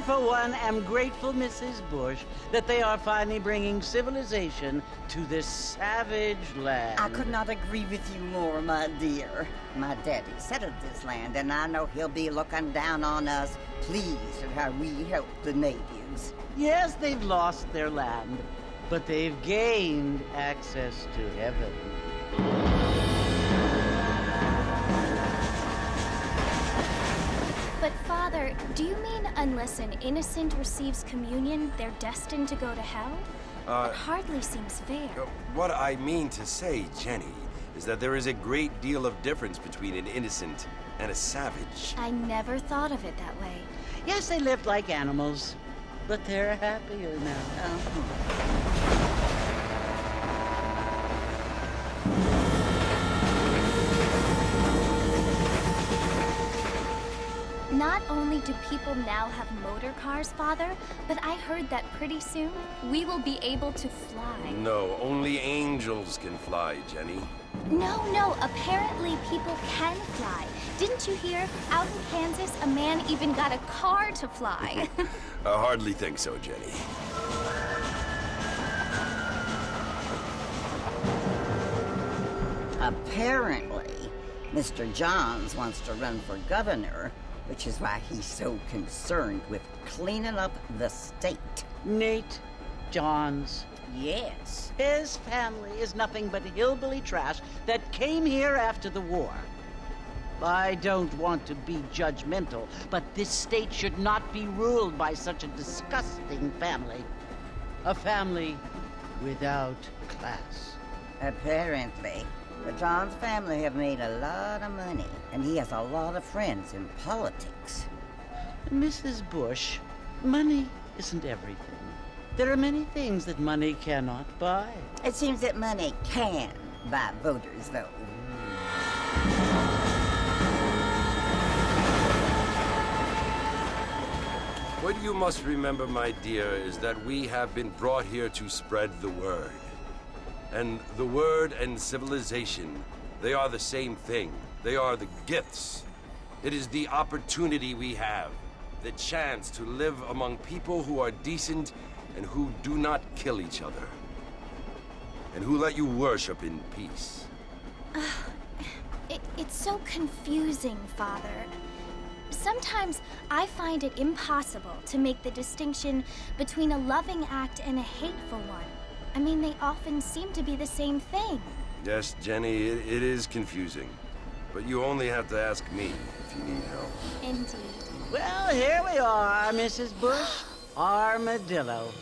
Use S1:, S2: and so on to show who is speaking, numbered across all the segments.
S1: for one, am grateful, Mrs. Bush, that they are finally bringing civilization to this savage land.
S2: I could not agree with you more, my dear. My daddy settled this land, and I know he'll be looking down on us, pleased at how we help the natives.
S1: Yes, they've lost their land, but they've gained access to heaven.
S3: But Father, do you mean unless an innocent receives communion, they're destined to go to hell? It hardly seems fair.
S4: What I mean to say, Jenny, is that there is a great deal of difference between an innocent and a savage.
S3: I never thought of it that way.
S1: Yes, they lived like animals, but they're happier now.
S3: Not only do people now have motor cars, Father, but I heard that pretty soon we will be able to fly.
S4: No, only angels can fly, Jenny.
S3: No, apparently people can fly. Didn't you hear? Out in Kansas, a man even got a car to fly.
S4: I hardly think so, Jenny.
S2: Apparently, Mr. Johns wants to run for governor, which is why he's so concerned with cleaning up the state.
S1: Nate Johns.
S2: Yes.
S1: His family is nothing but hillbilly trash that came here after the war. I don't want to be judgmental, but this state should not be ruled by such a disgusting family. A family without class.
S2: Apparently. The Johns family have made a lot of money, and he has a lot of friends in politics.
S1: Mrs. Bush, money isn't everything. There are many things that money cannot buy.
S2: It seems that money can buy voters, though.
S4: What you must remember, my dear, is that we have been brought here to spread the word. And the word and civilization, they are the same thing. They are the gifts. It is the opportunity we have, the chance to live among people who are decent and who do not kill each other, and who let you worship in peace.
S3: It's so confusing, Father. Sometimes I find it impossible to make the distinction between a loving act and a hateful one. I mean, they often seem to be the same thing.
S4: Yes, Jenny, it is confusing. But you only have to ask me if you need help.
S3: Indeed.
S1: Well, here we are, Mrs. Bush. Armadillo.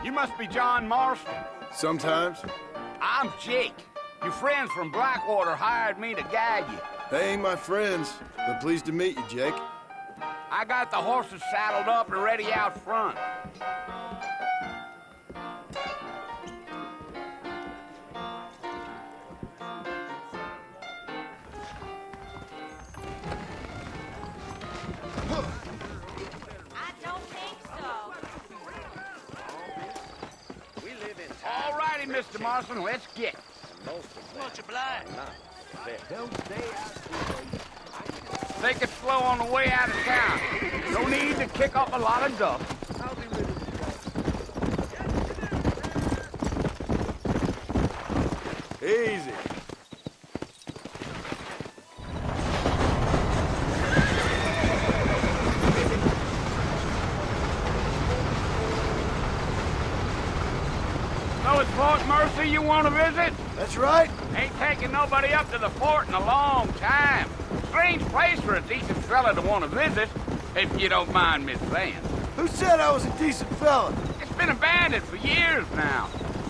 S5: You must be John Marston.
S6: Sometimes.
S5: I'm Jake. Your friends from Blackwater hired me to guide you.
S6: They ain't my friends, but pleased to meet you, Jake.
S5: I got the horses saddled up and ready out front. Mr. Marston, let's get.
S7: Much obliged.
S5: Take it slow on the way out of town. No need to kick up a lot of dust.
S6: Easy.
S5: So it's Fort Mercy you want to visit?
S6: That's right.
S5: Ain't taking nobody up to the fort in a long time. Strange place for a decent fella to want to visit, if you don't mind me saying.
S6: Who said I was a decent fella?
S5: It's been abandoned for years now.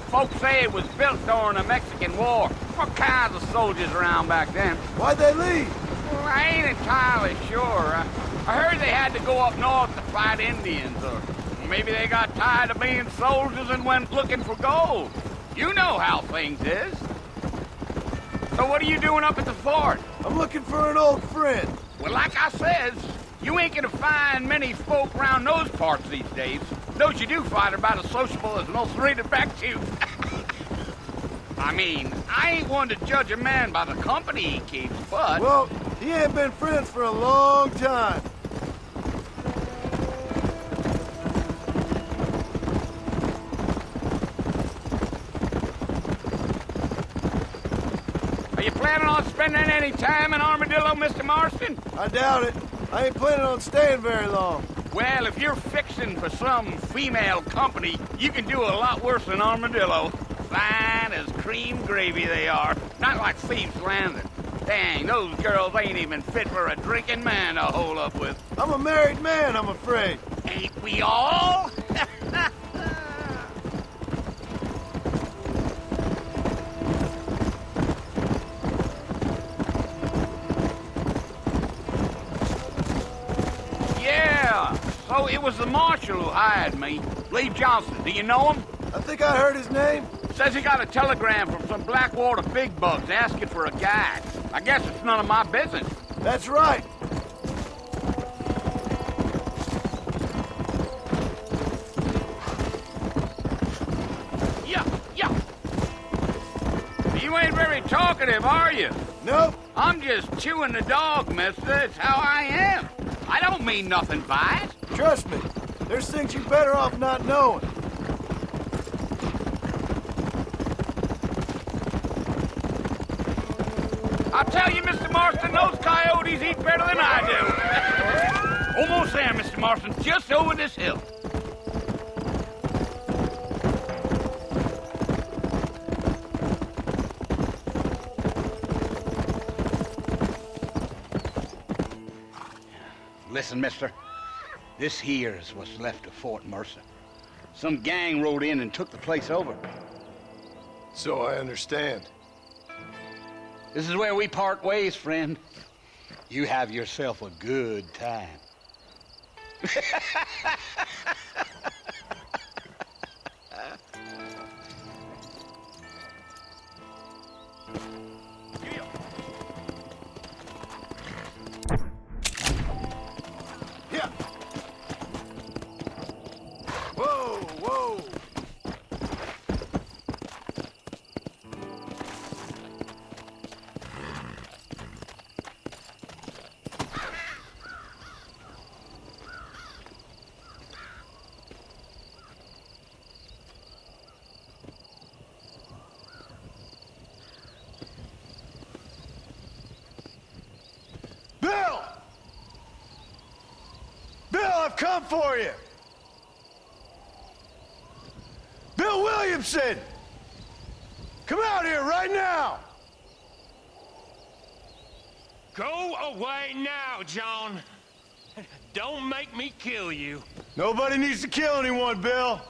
S5: Folks say it was built during the Mexican War. What kinds of soldiers around back then?
S6: Why'd they leave?
S5: Well, I ain't entirely sure. I heard they had to go up north to fight Indians, or maybe they got tired of being soldiers and went looking for gold. You know how things is. So what are you doing up at the fort?
S6: I'm looking for an old friend.
S5: Well, like I says, you ain't gonna find many folk around those parts these days. Those you do find are about as sociable as most rated back to. I mean, I ain't one to judge a man by the company he keeps, but...
S6: Well, he ain't been friends for a long time.
S5: Are you planning on spending any time in Armadillo, Mr. Marston?
S6: I doubt it. I ain't planning on staying very long.
S5: Well, if you're fixing for some female company, you can do a lot worse than Armadillo. Fine as cream gravy they are. Not like Thieves Landing. Dang, those girls ain't even fit for a drinking man to hole up with.
S6: I'm a married man, I'm afraid.
S5: Ain't we all? Yeah, so it was the marshal who hired me. Lee Johnson, do you know him?
S6: I think I heard his name.
S5: Says he got a telegram from some Blackwater big bugs asking for a guide. I guess it's none of my business.
S6: That's right.
S5: Yeah. You ain't very talkative, are you?
S6: Nope.
S5: I'm just chewing the dog, mister. It's how I am. I don't mean nothing by it.
S6: Trust me. There's things you're better off not knowing.
S5: I'll tell you, Mr. Marston, those coyotes eat better than I do. Almost there, Mr. Marston. Just over this hill. Listen, mister. This here's what's left of Fort Mercer. Some gang rode in and took the place over.
S6: So I understand.
S5: This is where we part ways, friend. You have yourself a good time.
S6: Yeah. Whoa. Bill, I've come for you. Bill Williamson! Come out here right now!
S8: Go away now, John. Don't make me kill you.
S6: Nobody needs to kill anyone, Bill.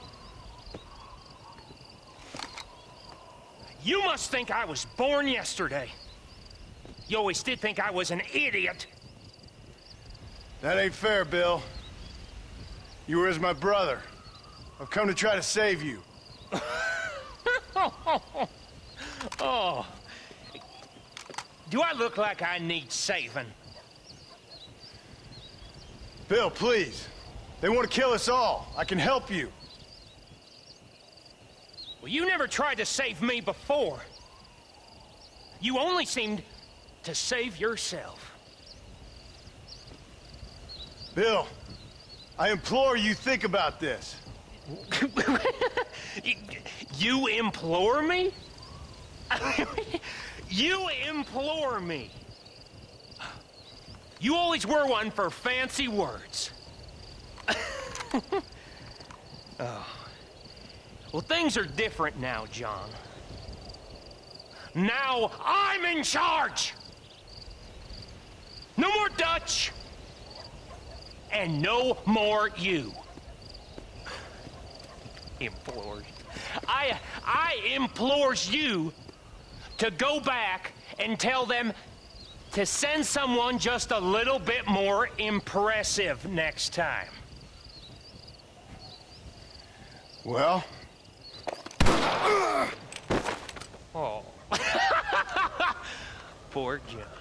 S8: You must think I was born yesterday. You always did think I was an idiot.
S6: That ain't fair, Bill. You were as my brother. I've come to try to save you.
S8: Oh. Do I look like I need saving?
S6: Bill, please. They want to kill us all. I can help you.
S8: Well, you never tried to save me before. You only seemed to save yourself.
S6: Bill, I implore you think about this.
S8: You implore me? You implore me? You always were one for fancy words. Oh. Well, things are different now, John. Now I'm in charge! No more Dutch! And no more you. Implores. I implores you to go back and tell them to send someone just a little bit more impressive next time.
S6: Well?
S8: Oh. Poor John.